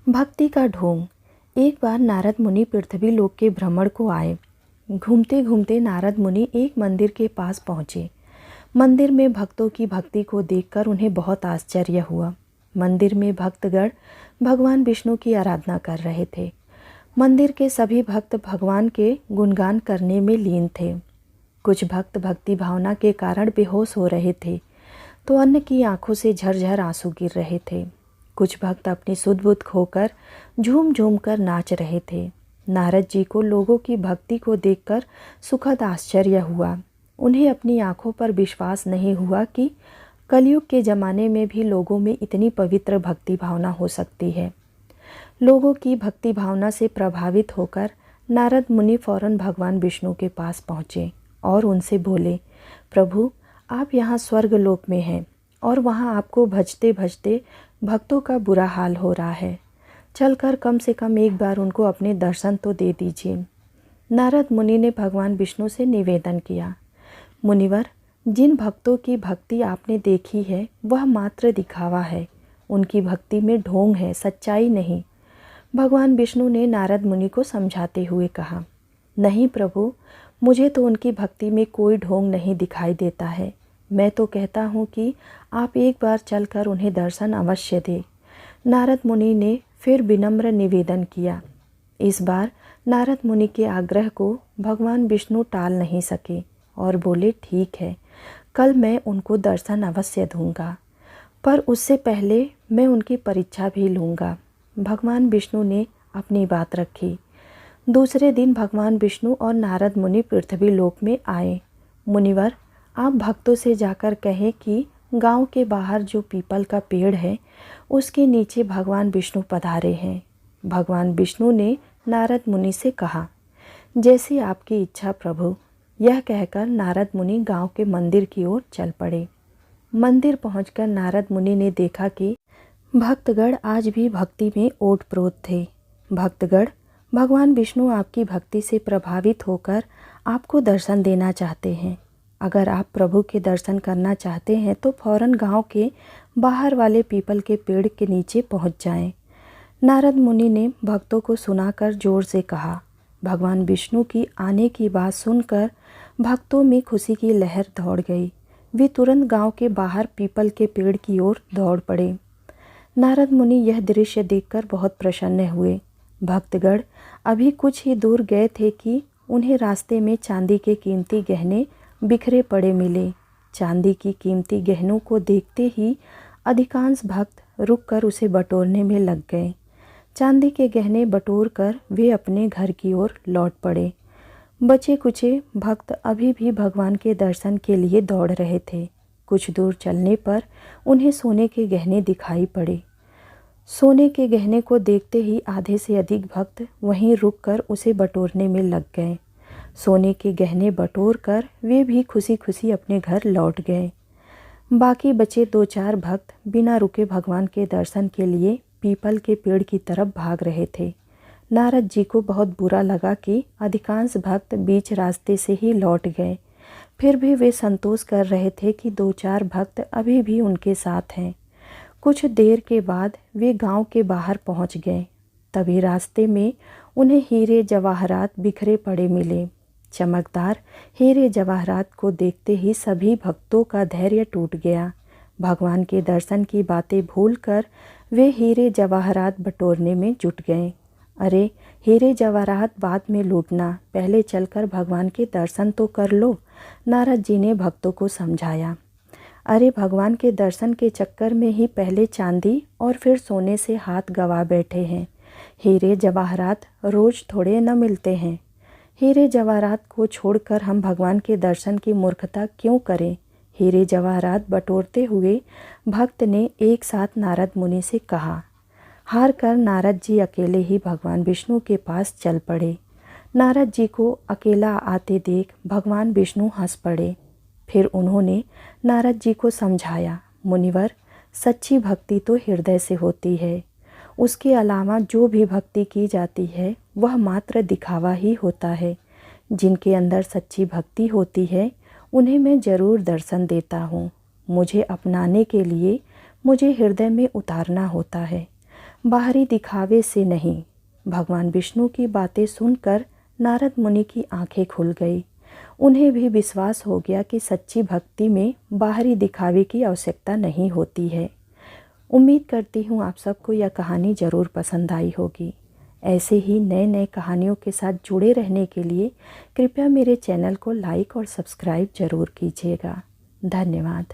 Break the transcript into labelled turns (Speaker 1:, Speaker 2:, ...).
Speaker 1: भक्ति का ढोंग। एक बार नारद मुनि पृथ्वी लोक के भ्रमण को आए। घूमते घूमते नारद मुनि एक मंदिर के पास पहुँचे। मंदिर में भक्तों की भक्ति को देखकर उन्हें बहुत आश्चर्य हुआ। मंदिर में भक्तगण भगवान विष्णु की आराधना कर रहे थे। मंदिर के सभी भक्त भगवान के गुणगान करने में लीन थे। कुछ भक्त भक्ति भावना के कारण बेहोश हो रहे थे, तो अन्य की आंखों से झरझर आंसू गिर रहे थे। कुछ भक्त अपनी सुध बुध खोकर झूम झूम कर नाच रहे थे। नारद जी को लोगों की भक्ति को देखकर सुखद आश्चर्य हुआ। उन्हें अपनी आंखों पर विश्वास नहीं हुआ कि कलयुग के ज़माने में भी लोगों में इतनी पवित्र भक्ति भावना हो सकती है। लोगों की भक्ति भावना से प्रभावित होकर नारद मुनि फौरन भगवान विष्णु के पास पहुँचे और उनसे बोले, प्रभु, आप यहाँ स्वर्ग लोक में हैं और वहाँ आपको भजते भजते भक्तों का बुरा हाल हो रहा है। चलकर कम से कम एक बार उनको अपने दर्शन तो दे दीजिए। नारद मुनि ने भगवान विष्णु से निवेदन किया, मुनिवर, जिन भक्तों की भक्ति आपने देखी है वह मात्र दिखावा है। उनकी भक्ति में ढोंग है, सच्चाई नहीं। भगवान विष्णु ने नारद मुनि को समझाते हुए कहा, नहीं प्रभु, मुझे तो उनकी भक्ति में कोई ढोंग नहीं दिखाई देता है। मैं तो कहता हूँ कि आप एक बार चलकर उन्हें दर्शन अवश्य दें। नारद मुनि ने फिर विनम्र निवेदन किया। इस बार नारद मुनि के आग्रह को भगवान विष्णु टाल नहीं सके और बोले, ठीक है, कल मैं उनको दर्शन अवश्य दूंगा, पर उससे पहले मैं उनकी परीक्षा भी लूँगा। भगवान विष्णु ने अपनी बात रखी। दूसरे दिन भगवान विष्णु और नारद मुनि पृथ्वी लोक में आए। मुनिवर, आप भक्तों से जाकर कहें कि गांव के बाहर जो पीपल का पेड़ है उसके नीचे भगवान विष्णु पधारे हैं। भगवान विष्णु ने नारद मुनि से कहा, जैसी आपकी इच्छा प्रभु। यह कहकर नारद मुनि गांव के मंदिर की ओर चल पड़े। मंदिर पहुंचकर नारद मुनि ने देखा कि भक्तगण आज भी भक्ति में ओतप्रोत थे। भक्तगण, भगवान विष्णु आपकी भक्ति से प्रभावित होकर आपको दर्शन देना चाहते हैं। अगर आप प्रभु के दर्शन करना चाहते हैं तो फौरन गांव के बाहर वाले पीपल के पेड़ के नीचे पहुंच जाएं। नारद मुनि ने भक्तों को सुनाकर जोर से कहा। भगवान विष्णु की आने की बात सुनकर भक्तों में खुशी की लहर दौड़ गई। वे तुरंत गांव के बाहर पीपल के पेड़ की ओर दौड़ पड़े। नारद मुनि यह दृश्य देखकर बहुत प्रसन्न हुए। भक्तगण अभी कुछ ही दूर गए थे कि उन्हें रास्ते में चांदी के कीमती गहने बिखरे पड़े मिले। चांदी की कीमती गहनों को देखते ही अधिकांश भक्त रुककर उसे बटोरने में लग गए। चांदी के गहने बटोर कर वे अपने घर की ओर लौट पड़े। बचे कुचे भक्त अभी भी भगवान के दर्शन के लिए दौड़ रहे थे। कुछ दूर चलने पर उन्हें सोने के गहने दिखाई पड़े। सोने के गहने को देखते ही आधे से अधिक भक्त वहीं रुककर उसे बटोरने में लग गए। सोने के गहने बटोर कर वे भी खुशी खुशी अपने घर लौट गए। बाकी बचे दो चार भक्त बिना रुके भगवान के दर्शन के लिए पीपल के पेड़ की तरफ भाग रहे थे। नारद जी को बहुत बुरा लगा कि अधिकांश भक्त बीच रास्ते से ही लौट गए। फिर भी वे संतोष कर रहे थे कि दो चार भक्त अभी भी उनके साथ हैं। कुछ देर के बाद वे गांव के बाहर पहुंच गए। तभी रास्ते में उन्हें हीरे जवाहरात बिखरे पड़े मिले। चमकदार हीरे जवाहरात को देखते ही सभी भक्तों का धैर्य टूट गया। भगवान के दर्शन की बातें भूलकर वे हीरे जवाहरात बटोरने में जुट गए। अरे, हीरे जवाहरात बाद में लूटना, पहले चलकर भगवान के दर्शन तो कर लो। नारद जी ने भक्तों को समझाया। अरे, भगवान के दर्शन के चक्कर में ही पहले चांदी और फिर सोने से हाथ गंवा बैठे हैं। हीरे जवाहरात रोज थोड़े न मिलते हैं। हीरे जवाहरात को छोड़कर हम भगवान के दर्शन की मूर्खता क्यों करें? हीरे जवाहरात बटोरते हुए भक्त ने एक साथ नारद मुनि से कहा। हार कर नारद जी अकेले ही भगवान विष्णु के पास चल पड़े। नारद जी को अकेला आते देख भगवान विष्णु हंस पड़े। फिर उन्होंने नारद जी को समझाया, मुनिवर, सच्ची भक्ति तो हृदय से होती है। उसके अलावा जो भी भक्ति की जाती है वह मात्र दिखावा ही होता है। जिनके अंदर सच्ची भक्ति होती है उन्हें मैं ज़रूर दर्शन देता हूँ। मुझे अपनाने के लिए मुझे हृदय में उतारना होता है। बाहरी दिखावे से नहीं। भगवान विष्णु की बातें सुनकर नारद मुनि की आंखें खुल गई। उन्हें भी विश्वास हो गया कि सच्ची भक्ति में बाहरी दिखावे की आवश्यकता नहीं होती है। उम्मीद करती हूँ आप सबको यह कहानी ज़रूर पसंद आई होगी। ऐसे ही नए नए कहानियों के साथ जुड़े रहने के लिए कृपया मेरे चैनल को लाइक और सब्सक्राइब ज़रूर कीजिएगा। धन्यवाद।